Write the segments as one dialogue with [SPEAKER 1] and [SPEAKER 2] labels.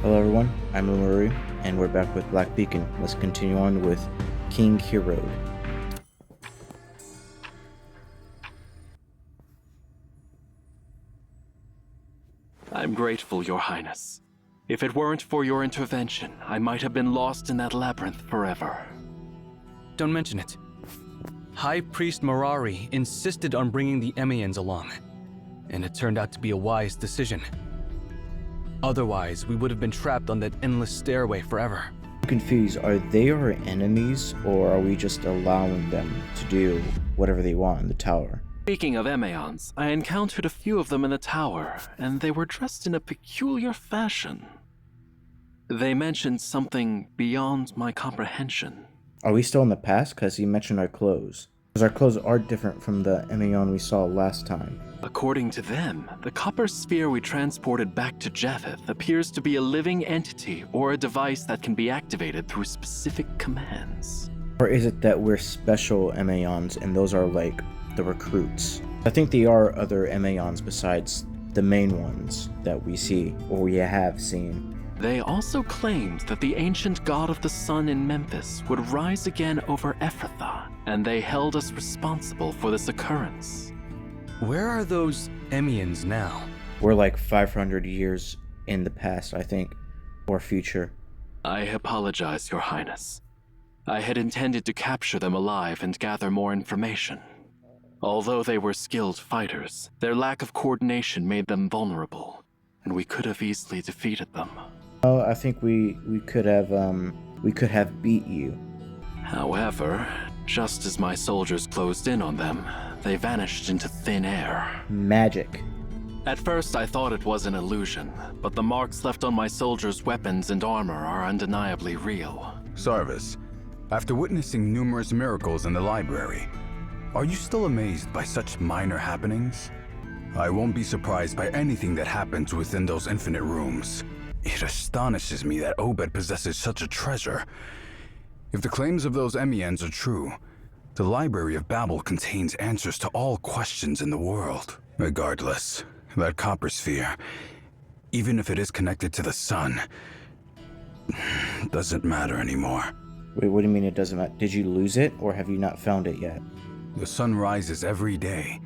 [SPEAKER 1] Hello everyone, I'm Umuru, and we're back with Black Beacon. Let's continue on with King Hero.
[SPEAKER 2] I'm grateful, Your Highness. If it weren't for your intervention, I might have been lost in that labyrinth forever.
[SPEAKER 3] Don't mention it. High Priest Mirari insisted on bringing the Emians along, and it turned out to be a wise decision. Otherwise, we would have been trapped on that endless stairway forever.
[SPEAKER 1] I'm confused, are they our enemies, or are we just allowing them to do whatever they want in the tower?
[SPEAKER 2] Speaking of Emions, I encountered a few of them in the tower, and they were dressed in a peculiar fashion. They mentioned something beyond my comprehension.
[SPEAKER 1] Are we still in the past? Because you mentioned our clothes. Because our clothes are different from the Emion we saw last time.
[SPEAKER 2] According to them, the copper sphere we transported back to Japheth appears to be a living entity or a device that can be activated through specific commands.
[SPEAKER 1] Or is it that we're special Emions and those are like the recruits? I think there are other Emions besides the main ones that we see or we have seen.
[SPEAKER 2] They also claimed that the ancient god of the sun in Memphis would rise again over Ephrathah, and they held us responsible for this occurrence.
[SPEAKER 3] Where are those Emians now?
[SPEAKER 1] We're like 500 years in the past, I think, or future.
[SPEAKER 2] I apologize, Your Highness. I had intended to capture them alive and gather more information. Although they were skilled fighters, their lack of coordination made them vulnerable, and we could have easily defeated them.
[SPEAKER 1] Oh, I think we could have beat you.
[SPEAKER 2] However, just as my soldiers closed in on them, they vanished into thin air.
[SPEAKER 1] Magic.
[SPEAKER 2] At first I thought it was an illusion, but the marks left on my soldiers' weapons and armor are undeniably real.
[SPEAKER 4] Sarvis, after witnessing numerous miracles in the library, are you still amazed by such minor happenings? I won't be surprised by anything that happens within those infinite rooms. It astonishes me that Obed possesses such a treasure. If the claims of those Emians are true, the Library of Babel contains answers to all questions in the world. Regardless, that copper sphere, even if it is connected to the sun, doesn't matter anymore.
[SPEAKER 1] Wait, what do you mean it doesn't matter? Did you lose it, or have you not found it yet?
[SPEAKER 4] The sun rises every day,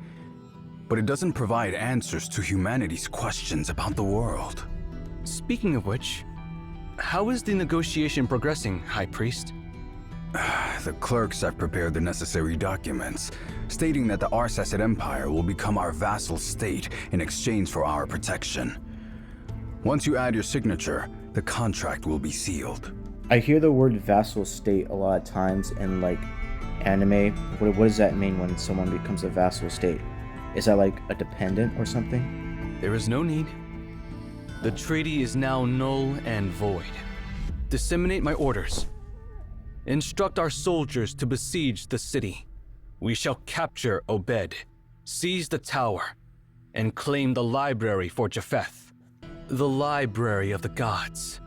[SPEAKER 4] but it doesn't provide answers to humanity's questions about the world.
[SPEAKER 3] Speaking of which, how is the negotiation progressing, High Priest?
[SPEAKER 4] The clerks have prepared the necessary documents, stating that the Arsacid Empire will become our vassal state in exchange for our protection. Once you add your signature, the contract will be sealed.
[SPEAKER 1] I hear the word vassal state a lot of times in like anime. What does that mean when someone becomes a vassal state? Is that like a dependent or something?
[SPEAKER 3] There is no need. The treaty is now null and void. Disseminate my orders. Instruct our soldiers to besiege the city. We shall capture Obed, seize the tower, and claim the library for Japheth. The library of the gods.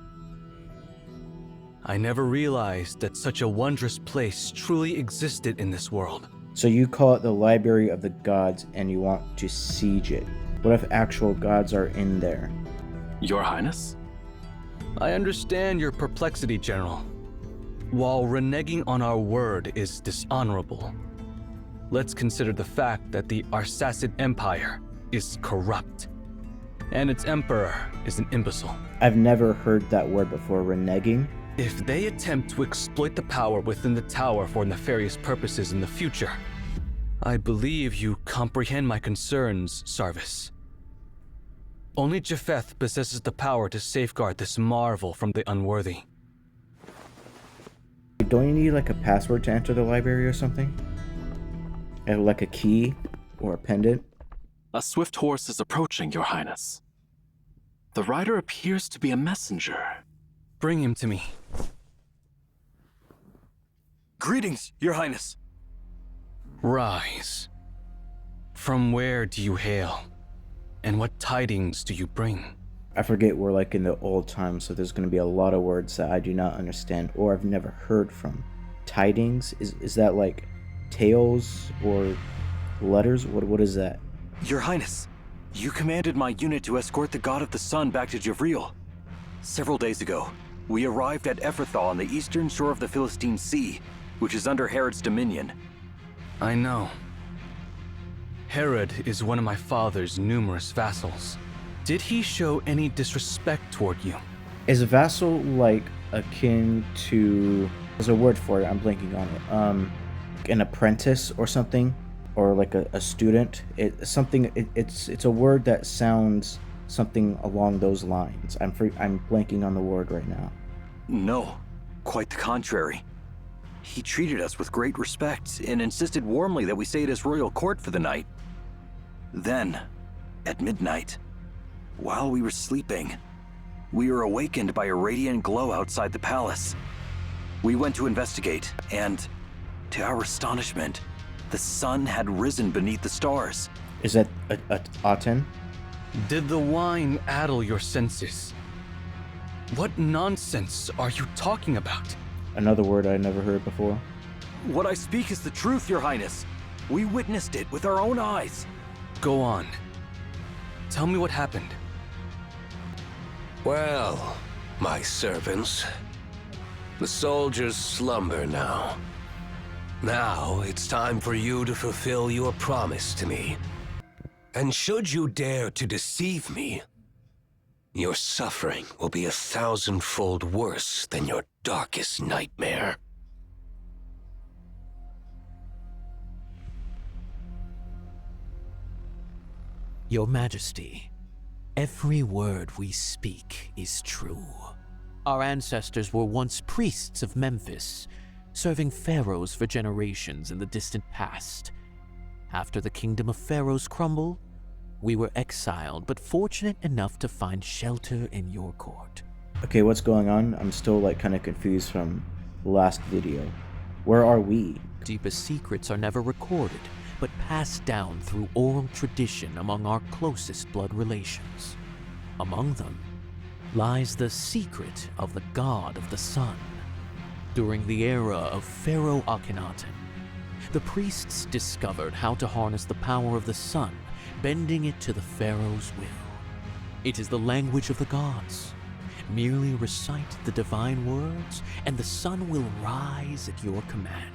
[SPEAKER 3] I never realized that such a wondrous place truly existed in this world.
[SPEAKER 1] So you call it the Library of the Gods and you want to siege it. What if actual gods are in there?
[SPEAKER 2] Your Highness?
[SPEAKER 3] I understand your perplexity, General. While reneging on our word is dishonorable, let's consider the fact that the Arsacid Empire is corrupt, and its emperor is an imbecile.
[SPEAKER 1] I've never heard that word before, reneging.
[SPEAKER 3] If they attempt to exploit the power within the tower for nefarious purposes in the future, I believe you comprehend my concerns, Sarvis. Only Japheth possesses the power to safeguard this marvel from the unworthy.
[SPEAKER 1] Don't you need like a password to enter the library or something? And like a key or a pendant?
[SPEAKER 2] A swift horse is approaching, Your Highness. The rider appears to be a messenger.
[SPEAKER 3] Bring him to me.
[SPEAKER 5] Greetings, Your Highness.
[SPEAKER 3] Rise. From where do you hail? And what tidings do you bring?
[SPEAKER 1] I forget we're like in the old times, so there's going to be a lot of words that I do not understand or I've never heard from. Tidings? Is that like tales or letters? What is that?
[SPEAKER 5] Your Highness, you commanded my unit to escort the God of the Sun back to Javriel. Several days ago, we arrived at Epherthal on the eastern shore of the Philistine Sea, which is under Herod's dominion.
[SPEAKER 3] I know. Herod is one of my father's numerous vassals. Did he show any disrespect toward you?
[SPEAKER 1] Is a vassal like akin to? There's a word for it. I'm blanking on it. An apprentice or something, or like a student. It's a word that sounds something along those lines. I'm blanking on the word right now.
[SPEAKER 5] No, quite the contrary. He treated us with great respect and insisted warmly that we stay at his royal court for the night. Then, at midnight, while we were sleeping, we were awakened by a radiant glow outside the palace. We went to investigate, and, to our astonishment, the sun had risen beneath the stars.
[SPEAKER 1] Is that Aten?
[SPEAKER 3] Did the wine addle your senses? What nonsense are you talking about?
[SPEAKER 1] Another word I never heard before.
[SPEAKER 5] What I speak is the truth, Your Highness. We witnessed it with our own eyes.
[SPEAKER 3] Go on. Tell me what happened.
[SPEAKER 6] Well, my servants, the soldiers slumber now. Now it's time for you to fulfill your promise to me. And should you dare to deceive me, your suffering will be 1,000-fold worse than your darkest nightmare.
[SPEAKER 7] Your Majesty, every word we speak is true. Our ancestors were once priests of Memphis, serving pharaohs for generations in the distant past. After the kingdom of pharaohs crumbled, we were exiled, but fortunate enough to find shelter in your court.
[SPEAKER 1] Okay, what's going on? I'm still like kind of confused from the last video. Where are we?
[SPEAKER 7] Deepest secrets are never recorded, but passed down through oral tradition among our closest blood relations. Among them lies the secret of the god of the sun. During the era of Pharaoh Akhenaten, the priests discovered how to harness the power of the sun, bending it to the pharaoh's will. It is the language of the gods. Merely recite the divine words, and the sun will rise at your command.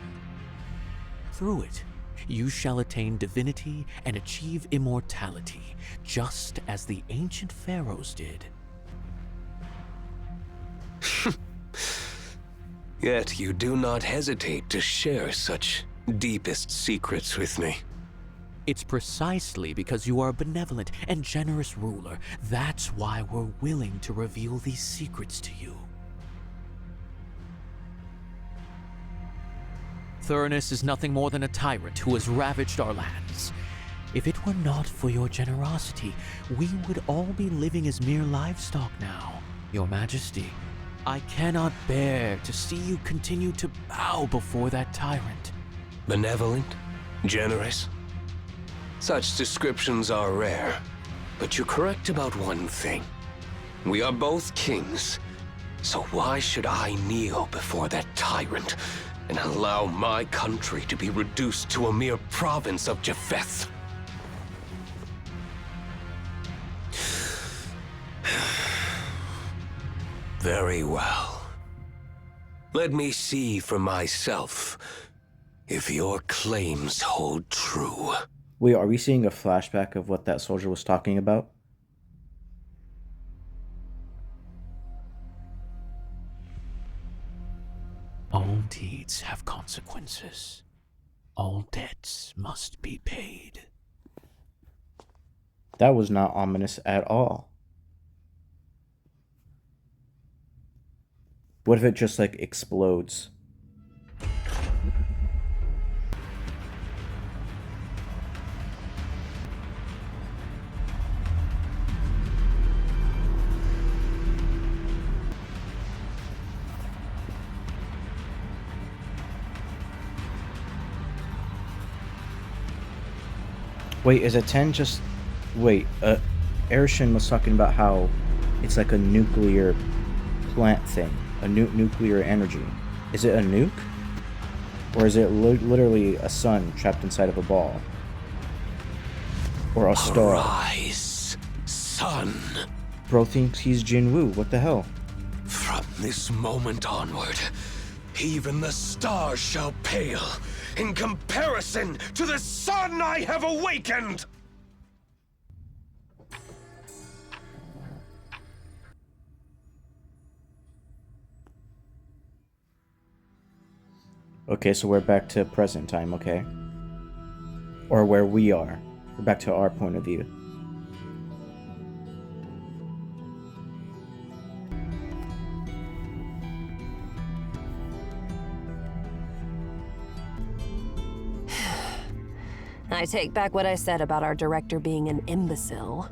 [SPEAKER 7] Through it, you shall attain divinity and achieve immortality, just as the ancient pharaohs did.
[SPEAKER 6] Yet you do not hesitate to share such deepest secrets with me.
[SPEAKER 7] It's precisely because you are a benevolent and generous ruler. That's why we're willing to reveal these secrets to you. Thurnus is nothing more than a tyrant who has ravaged our lands. If it were not for your generosity, we would all be living as mere livestock now. Your Majesty, I cannot bear to see you continue to bow before that tyrant.
[SPEAKER 6] Benevolent? Generous? Such descriptions are rare, but you're correct about one thing. We are both kings, so why should I kneel before that tyrant and allow my country to be reduced to a mere province of Japheth? Very well. Let me see for myself if your claims hold true.
[SPEAKER 1] Wait, are we seeing a flashback of what that soldier was talking about?
[SPEAKER 7] All deeds have consequences. All debts must be paid.
[SPEAKER 1] That was not ominous at all. What if it just like explodes? Wait, is it 10 just... Wait, Arishin was talking about how it's like a nuclear plant thing. A nuclear energy. Is it a nuke? Or is it literally a sun trapped inside of a ball? Or a star?
[SPEAKER 6] Arise, sun.
[SPEAKER 1] Bro thinks he's Jinwoo. What the hell?
[SPEAKER 6] From this moment onward, even the stars shall pale in comparison to the sun I have awakened!
[SPEAKER 1] Okay, so we're back to present time, okay? Or where we are. We're back to our point of view.
[SPEAKER 8] I take back what I said about our director being an imbecile.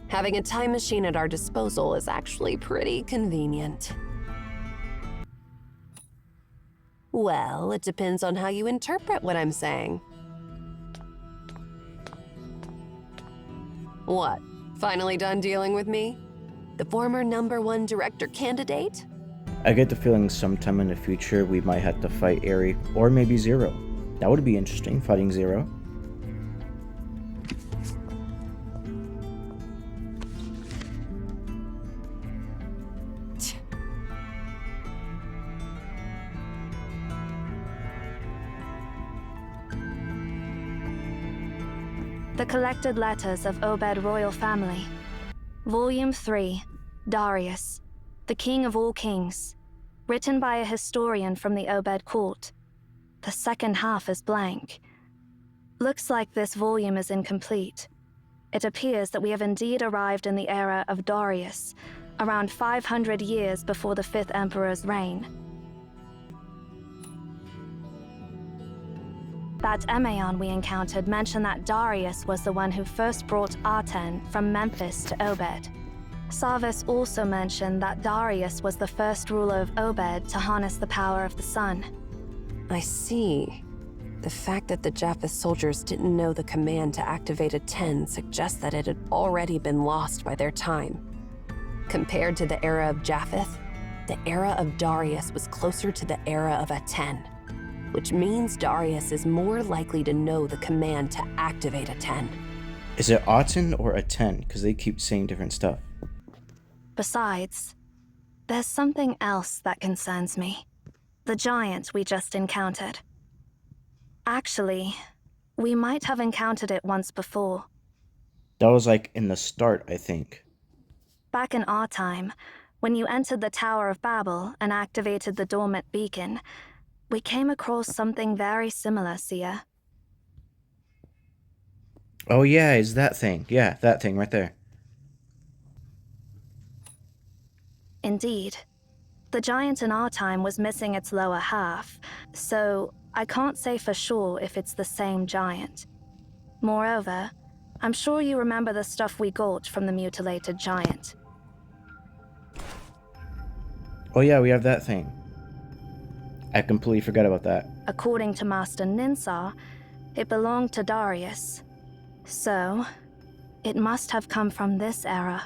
[SPEAKER 8] Having a time machine at our disposal is actually pretty convenient. Well, it depends on how you interpret what I'm saying. What? Finally done dealing with me? The former #1 director candidate?
[SPEAKER 1] I get the feeling sometime in the future we might have to fight Eri, or maybe Zero. That would be interesting, fighting Zero.
[SPEAKER 9] The Collected Letters of Obed Royal Family. Volume 3, Darius, the King of All Kings. Written by a historian from the Obed court. The second half is blank. Looks like this volume is incomplete. It appears that we have indeed arrived in the era of Darius, around 500 years before the 5th Emperor's reign. That Emeon we encountered mentioned that Darius was the one who first brought Aten from Memphis to Obed. Sarvis also mentioned that Darius was the first ruler of Obed to harness the power of the sun.
[SPEAKER 8] I see. The fact that the Japheth soldiers didn't know the command to activate Aten suggests that it had already been lost by their time. Compared to the era of Japheth, the era of Darius was closer to the era of Aten, which means Darius is more likely to know the command to activate Aten.
[SPEAKER 1] Is it Aten or Aten? Because they keep saying different stuff.
[SPEAKER 9] Besides, there's something else that concerns me. The giant we just encountered. Actually, we might have encountered it once before.
[SPEAKER 1] That was like in the start, I think.
[SPEAKER 9] Back in our time, when you entered the Tower of Babel and activated the dormant beacon, we came across something very similar, Sia.
[SPEAKER 1] Oh yeah, it's that thing. Yeah, that thing right there.
[SPEAKER 9] Indeed. The giant in our time was missing its lower half, so I can't say for sure if it's the same giant. Moreover, I'm sure you remember the stuff we got from the mutilated giant.
[SPEAKER 1] Oh yeah, we have that thing. I completely forgot about that.
[SPEAKER 9] According to Master Ninsar, it belonged to Darius. So, it must have come from this era.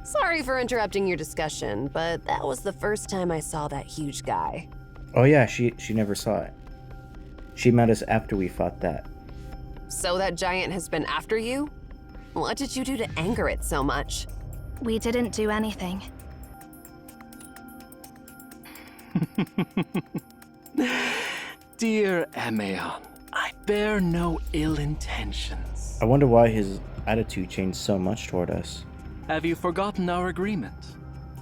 [SPEAKER 8] Sorry for interrupting your discussion, but that was the first time I saw that huge guy.
[SPEAKER 1] Oh yeah, she never saw it. She met us after we fought that.
[SPEAKER 8] So that giant has been after you? What did you do to anger it so much?
[SPEAKER 9] We didn't do anything.
[SPEAKER 2] Dear Emeon, I bear no ill intentions.
[SPEAKER 1] I wonder why his attitude changed so much toward us.
[SPEAKER 2] Have you forgotten our agreement?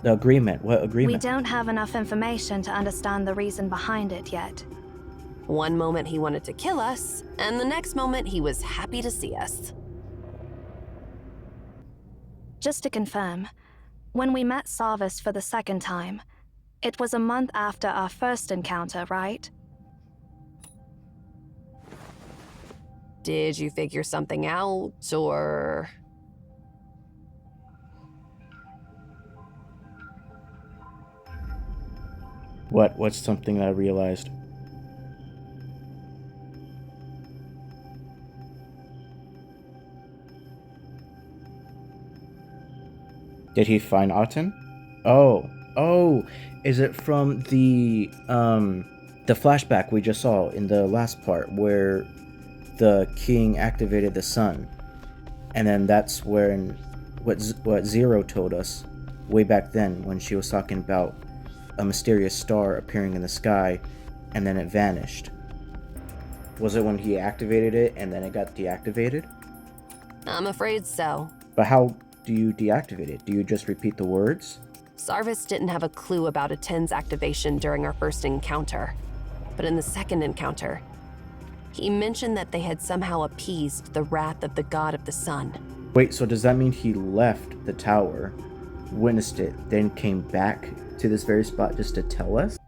[SPEAKER 1] The agreement? What
[SPEAKER 9] We
[SPEAKER 1] agreement?
[SPEAKER 9] don't have enough information to understand the reason behind it yet.
[SPEAKER 8] One moment he wanted to kill us, and the next moment he was happy to see us.
[SPEAKER 9] Just to confirm, when we met Sarvis for the second time, it was a month after our first encounter, right?
[SPEAKER 8] Did you figure something out, or...
[SPEAKER 1] What's something that I realized? Did he find Aten? Oh, is it from the flashback we just saw in the last part where the king activated the sun? And then that's when what Zero told us way back then when she was talking about a mysterious star appearing in the sky and then it vanished. Was it when he activated it and then it got deactivated?
[SPEAKER 8] I'm afraid so.
[SPEAKER 1] But how do you deactivate it? Do you just repeat the words?
[SPEAKER 8] Sarvis didn't have a clue about Aten's activation during our first encounter. But in the second encounter, he mentioned that they had somehow appeased the wrath of the god of the sun.
[SPEAKER 1] Wait, so does that mean he left the tower, witnessed it, then came back to this very spot just to tell us?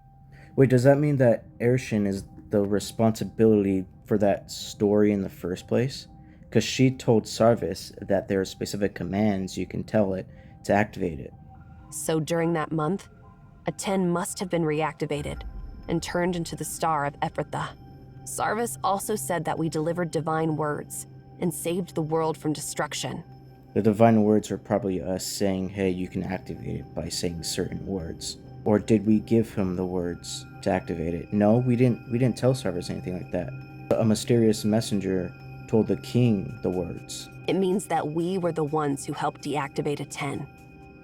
[SPEAKER 1] Wait, does that mean that Aershen is the responsibility for that story in the first place? Because she told Sarvis that there are specific commands you can tell it to activate it.
[SPEAKER 8] So during that month, Aten must have been reactivated and turned into the Star of Ephrathah. Sarvis also said that we delivered divine words and saved the world from destruction.
[SPEAKER 1] The divine words are probably us saying, hey, you can activate it by saying certain words. Or did we give him the words to activate it? No, we didn't tell Sarvis anything like that. A mysterious messenger told the king the words.
[SPEAKER 8] It means that we were the ones who helped deactivate Aten,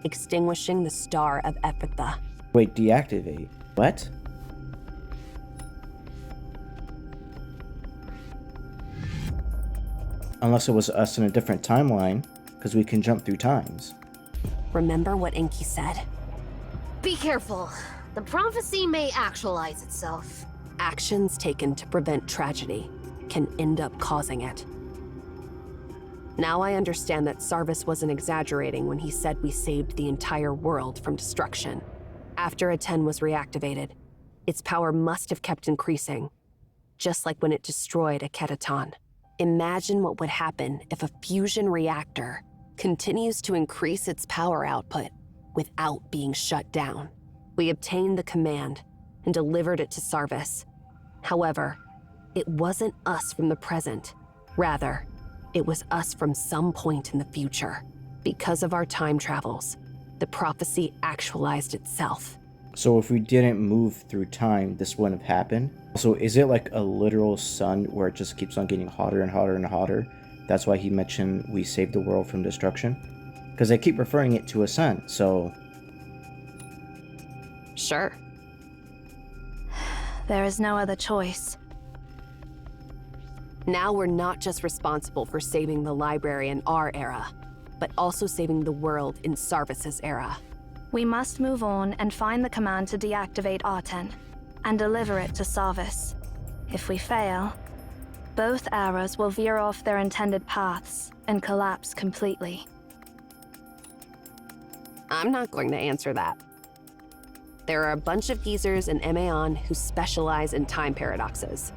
[SPEAKER 8] extinguishing the Star of Ephrathah.
[SPEAKER 1] Wait, deactivate? What? Unless it was us in a different timeline, because we can jump through times.
[SPEAKER 8] Remember what Enki said?
[SPEAKER 10] Be careful. The prophecy may actualize itself.
[SPEAKER 8] Actions taken to prevent tragedy can end up causing it. Now I understand that Sarvis wasn't exaggerating when he said we saved the entire world from destruction. After Aten was reactivated, its power must have kept increasing, just like when it destroyed Akedaton. Imagine what would happen if a fusion reactor continues to increase its power output without being shut down. We obtained the command and delivered it to Sarvis. However, it wasn't us from the present. Rather, it was us from some point in the future. Because of our time travels, the prophecy actualized itself.
[SPEAKER 1] So if we didn't move through time, this wouldn't have happened? So is it like a literal sun where it just keeps on getting hotter and hotter and hotter? That's why he mentioned we saved the world from destruction? Because they keep referring it to a sun, so...
[SPEAKER 8] Sure.
[SPEAKER 9] There is no other choice.
[SPEAKER 8] Now we're not just responsible for saving the library in our era, but also saving the world in Sarvis's era.
[SPEAKER 9] We must move on and find the command to deactivate Aten, and deliver it to Sarvis. If we fail, both eras will veer off their intended paths and collapse completely.
[SPEAKER 8] I'm not going to answer that. There are a bunch of geezers in Emaon who specialize in time paradoxes.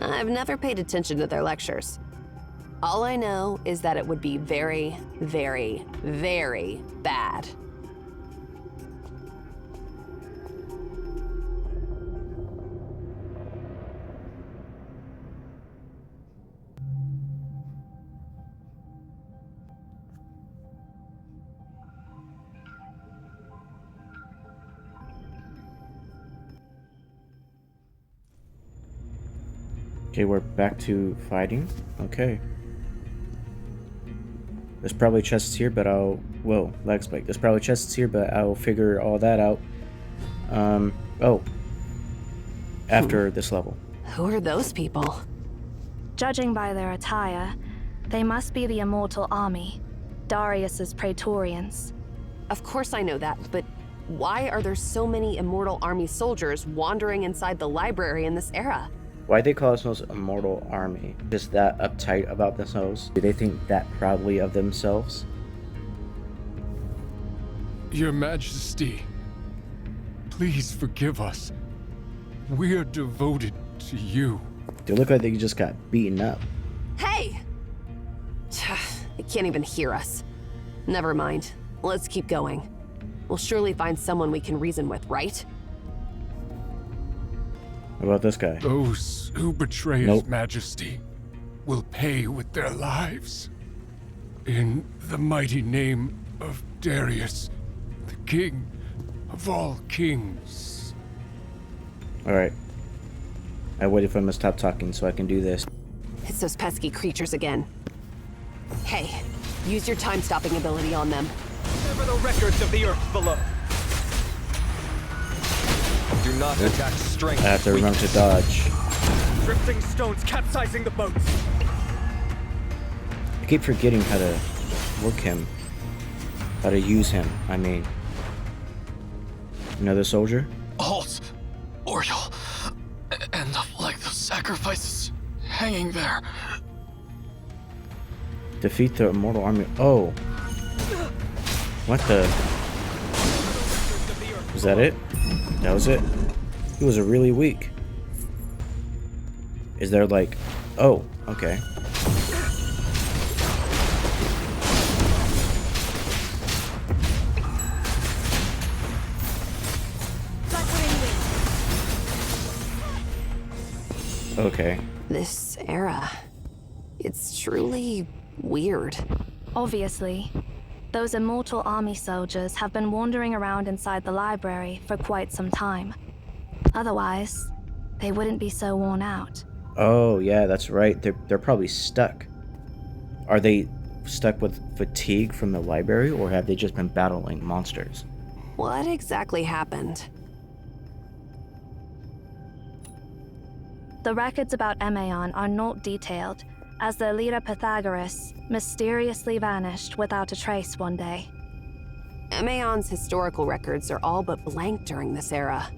[SPEAKER 8] I've never paid attention to their lectures. All I know is that it would be very, very, very bad.
[SPEAKER 1] Okay, we're back to fighting. Okay. There's probably chests here, but I'll... Whoa, lag spike. There's probably chests here, but I'll figure all that out. After this level.
[SPEAKER 8] Who are those people?
[SPEAKER 9] Judging by their attire, they must be the Immortal Army, Darius's Praetorians.
[SPEAKER 8] Of course I know that, but why are there so many Immortal Army soldiers wandering inside the library in this era?
[SPEAKER 1] Why'd they call themselves Immortal Army? Just that uptight about themselves? Do they think that proudly of themselves?
[SPEAKER 11] Your Majesty, please forgive us. We are devoted to you.
[SPEAKER 1] They look like they just got beaten up.
[SPEAKER 8] Hey! They can't even hear us. Never mind. Let's keep going. We'll surely find someone we can reason with, right?
[SPEAKER 1] What about this guy?
[SPEAKER 11] Those who betray
[SPEAKER 1] Nope.
[SPEAKER 11] His Majesty will pay with their lives. In the mighty name of Darius, the king of all kings.
[SPEAKER 1] Alright. I waited for him to stop talking so I can do this.
[SPEAKER 8] It's those pesky creatures again. Hey, use your time-stopping ability on them.
[SPEAKER 3] Never the records of the earth below. Do not attach strength.
[SPEAKER 1] I have to remember to dodge.
[SPEAKER 3] Drifting stones capsizing the boats.
[SPEAKER 1] I keep forgetting how to work him. How to use him, I mean. Another soldier?
[SPEAKER 12] Halt! Oriol. End of like the sacrifices hanging there.
[SPEAKER 1] Defeat the immortal army. Oh. What the? Was that it? That was it? He was really weak. Is there like... Oh, okay. Okay.
[SPEAKER 8] This era, it's truly weird.
[SPEAKER 9] Obviously, those immortal army soldiers have been wandering around inside the library for quite some time. Otherwise, they wouldn't be so worn out.
[SPEAKER 1] Oh, yeah, that's right. They're probably stuck. Are they stuck with fatigue from the library, or have they just been battling monsters?
[SPEAKER 8] What exactly happened?
[SPEAKER 9] The records about Emaon are not detailed, as their leader Pythagoras mysteriously vanished without a trace one day.
[SPEAKER 8] Emaon's historical records are all but blank during this era.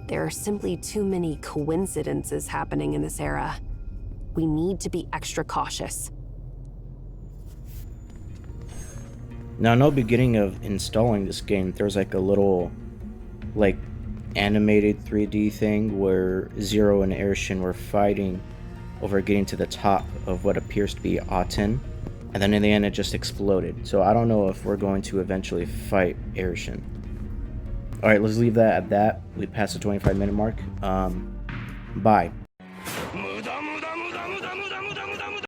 [SPEAKER 8] There are simply too many coincidences happening in this era. We need to be extra cautious.
[SPEAKER 1] Now, no beginning of installing this game, there's like a little, like, animated 3D thing where Zero and Aershin were fighting over getting to the top of what appears to be Aten, and then in the end it just exploded. So I don't know if we're going to eventually fight Aershin. Alright, let's leave that at that. We passed the 25-minute mark. Bye.